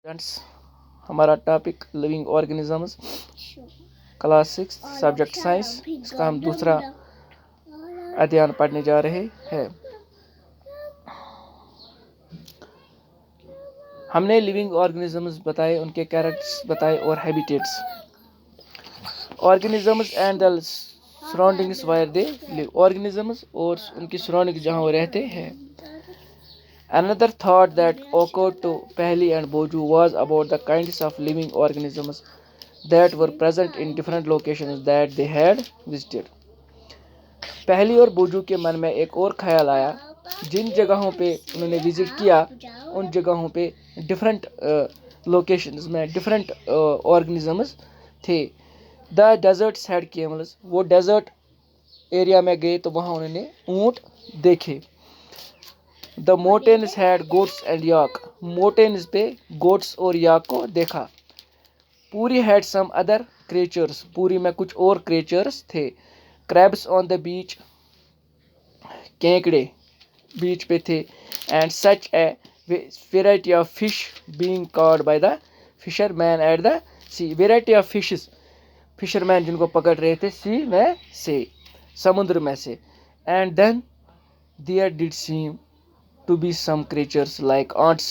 Students, हमारा topic living organisms, class 6 subject science. इसका हम दूसरा अध्ययन पढ़ने जा रहे हैं। हमने लिविंग ऑर्गेनिजम्स बताए, उनके कैरेक्टर्स बताए और habitats. Organisms and the surroundings wire they live, organisms और उनकी सराउंडिंग्स जहाँ वो रहते हैं। Another thought that occurred to Pahli and Boju was about the kinds of living organisms that were present in different locations that they had visited. पहली और बोजू के मन में एक और ख्याल आया, जिन जगहों पे उन्होंने विजिट किया उन जगहों पे डिफरेंट लोकेशंस में डिफरेंट ऑर्गेनिजम्स थे। द डेजर्ट्स हैड कैमल्स, वो डेजर्ट एरिया में गए तो वहाँ उन्होंने ऊँट देखे। द मोटेन्स हैड गोट्स एंड याक, मोटेन्स पे गोट्स और याक को देखा। पूरी हैड सम अदर क्रिएचर्स, पूरी में कुछ और क्रिएचर्स थे। क्रैब्स ऑन द बीच, केकड़े बीच पे थे। And such a variety of fish being caught by the fisherman at the sea, variety of fishes, fisherman जिनको पकड़ रहे थे सी में से, समुद्र में से। And then there did seem to be some creatures like ants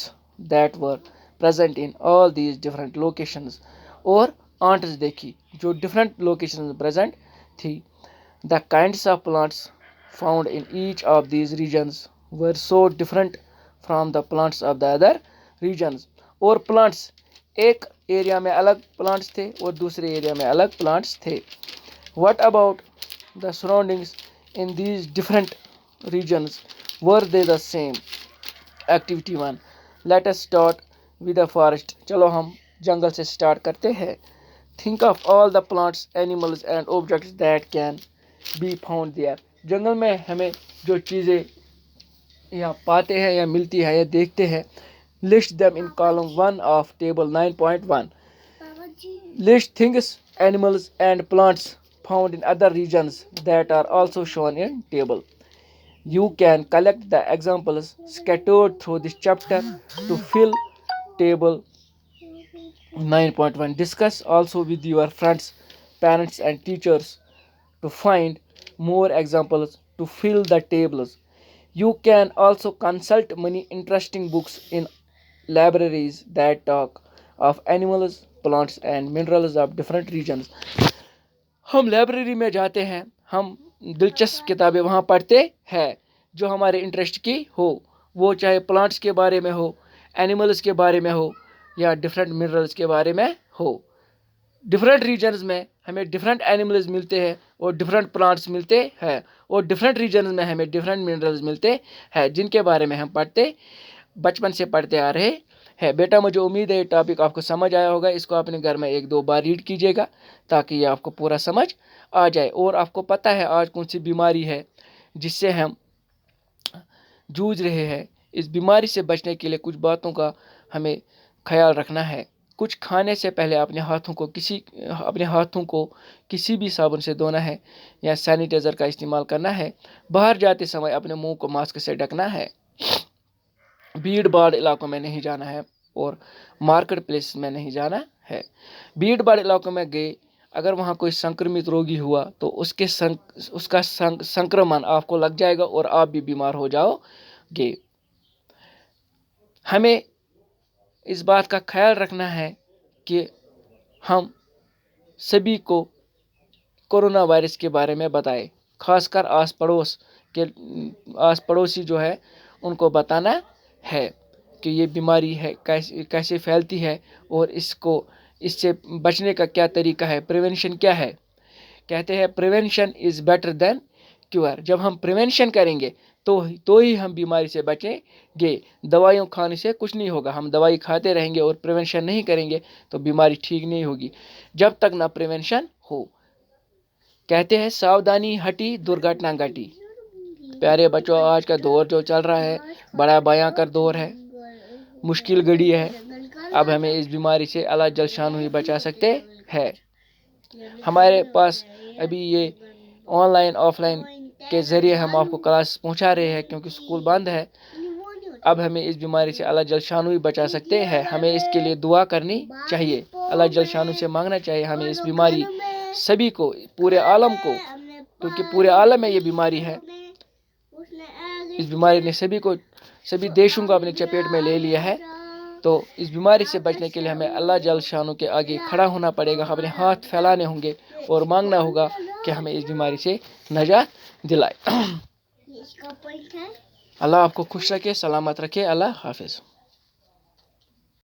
that were present in all these different locations, और ants देखी जो different locations में present थी। The kinds of plants found in each of these regions were so different from the plants of the other regions, और plants एक area में अलग plants थे और दूसरे एरिया में अलग plants थे। What about the surroundings in these different regions? Were they the same? Activity 1. Let us start with the forest. चलो हम जंगल से स्टार्ट करते हैं। Think of all the plants, animals and objects that can be found there. जंगल में हमें जो चीज़ें यहाँ पाते हैं या मिलती है या देखते हैं, list them in column 1 of table 9.1. List things, animals and plants found in other regions that are also shown in table. You can collect the examples scattered through this chapter to fill table 9.1. Discuss also with your friends, parents and teachers to find more examples to fill the tables. You can also consult many interesting books in libraries that talk of animals, plants and minerals of different regions. हम library में जाते हैं, हम दिलचस्प किताबें वहाँ पढ़ते हैं जो हमारे इंटरेस्ट की हो, वो चाहे प्लांट्स के बारे में हो, एनिमल्स के बारे में हो या डिफरेंट मिनरल्स के बारे में हो। डिफरेंट रीजन्स में हमें डिफरेंट एनिमल्स मिलते हैं और डिफरेंट प्लांट्स मिलते हैं, और डिफरेंट रीजन्स में हमें डिफरेंट मिनरल्स मिलते हैं जिनके बारे में हम बचपन से पढ़ते आ रहे हैं। बेटा, मुझे उम्मीद है ये टॉपिक आपको समझ आया होगा। इसको अपने घर में 1-2 बार रीड कीजिएगा ताकि ये आपको पूरा समझ आ जाए। और आपको पता है आज कौन सी बीमारी है जिससे हम जूझ रहे हैं। इस बीमारी से बचने के लिए कुछ बातों का हमें ख्याल रखना है। कुछ खाने से पहले अपने हाथों को किसी भी साबुन से धोना है या सैनिटाइज़र का इस्तेमाल करना है। बाहर जाते समय अपने मुंह को मास्क से ढकना है। भीड़ भाड़ इलाकों में नहीं जाना है और मार्केट प्लेस में नहीं जाना है। भीड़ भाड़ इलाकों में गए, अगर वहाँ कोई संक्रमित रोगी हुआ तो उसका संक्रमण आपको लग जाएगा और आप भी बीमार हो जाओगे। हमें इस बात का ख्याल रखना है कि हम सभी को कोरोना वायरस के बारे में बताएं, खासकर आस पड़ोसी जो है उनको बताना है कि ये बीमारी है कैसे फैलती है और इससे बचने का क्या तरीका है, प्रिवेंशन क्या है। कहते हैं prevention is better than cure. जब हम प्रिवेंशन करेंगे तो ही हम बीमारी से बचेंगे। दवाइयों खाने से कुछ नहीं होगा। हम दवाई खाते रहेंगे और प्रिवेंशन नहीं करेंगे तो बीमारी ठीक नहीं होगी जब तक ना प्रिवेंशन हो। कहते हैं सावधानी हटी दुर्घटना घटी। प्यारे बच्चों, आज का दौर जो चल रहा है बड़ा भयंकर दौर है, मुश्किल घड़ी है। अब हमें इस बीमारी से अल्लाह जल शान ही बचा सकते हैं। हमारे पास अभी ये ऑनलाइन ऑफलाइन के ज़रिए हम आपको क्लास पहुंचा रहे हैं क्योंकि स्कूल बंद है। اب ہمیں اس بیماری سے اللہ جل شانو ہی بچا سکتے ہیں. ہمیں اس کے لیے دعا کرنی چاہیے, اللہ جل شانو سے مانگنا چاہیے ہمیں اس بیماری سبھی کو, پورے عالم کو, کیونکہ پورے عالم میں یہ بیماری ہے. اس بیماری نے سبھی دیشوں کو اپنے چپیٹ میں لے لیا ہے. تو اس بیماری سے بچنے کے لیے ہمیں اللہ جل شانو کے آگے کھڑا ہونا پڑے گا, اپنے ہاتھ پھیلانے ہوں گے اور مانگنا ہوگا کہ ہمیں اس بیماری سے نجات دلائے. اللہ آپ کو خوش رکھے, سلامت رکھے. اللہ حافظ.